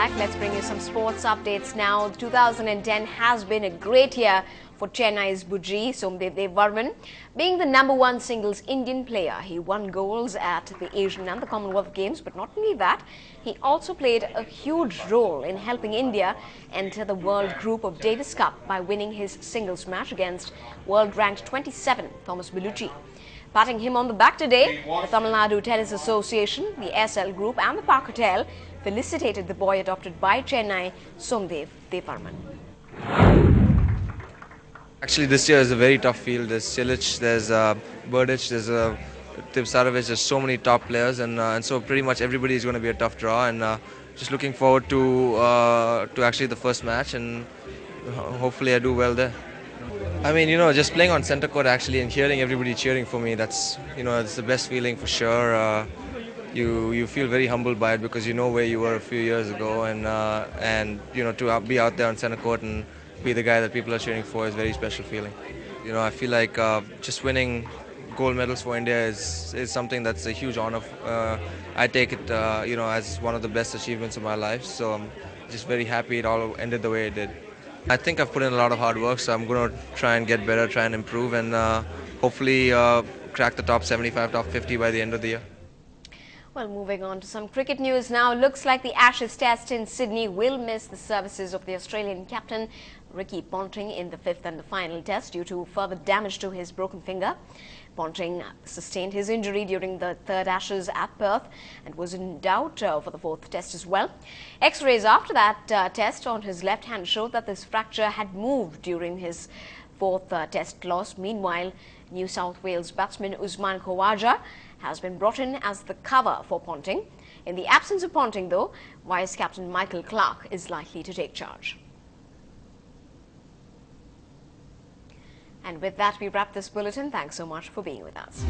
back. Let's bring you some sports updates now. 2010 has been a great year for Chennai's Bujji Somdev Devvarman. Being the #1 singles Indian player, he won golds at the Asian and the Commonwealth Games. But not only that, he also played a huge role in helping India enter the World Group of Davis Cup by winning his singles match against world-ranked 27 Thomas Bellucci. Patting him on the back today, the Tamil Nadu Tennis Association, the SL Group and the Park Hotel felicitated the boy adopted by Chennai, Somdev Devvarman. Actually, this year is a very tough field. There's Cilic, there's Berdych, there's Tipsarevic, there's so many top players, and so pretty much everybody is going to be a tough draw. And just looking forward to actually the first match, and hopefully I do well there. I mean, just playing on centre court actually and hearing everybody cheering for me, that's it's the best feeling for sure. You feel very humbled by it because you know where you were a few years ago, and to be out there on centre court and be the guy that people are cheering for is a very special feeling. I feel like just winning gold medals for India is something that's a huge honor. I take it as one of the best achievements of my life, so I'm just very happy it all ended the way it did. I think I've put in a lot of hard work, so I'm going to try and get better, try and improve, and hopefully crack the top 75, top 50 by the end of the year. Well, moving on to some cricket news now. Looks like the Ashes Test in Sydney will miss the services of the Australian captain Ricky Ponting in the 5th and the final test due to further damage to his broken finger. Ponting sustained his injury during the 3rd Ashes at Perth and was in doubt for the 4th test as well. X-rays after that test on his left hand showed that this fracture had moved during his 4th test loss. Meanwhile, New South Wales batsman Usman Khawaja has been brought in as the cover for Ponting. In the absence of Ponting, though, Vice-Captain Michael Clarke is likely to take charge. And with that, we wrap this bulletin. Thanks so much for being with us.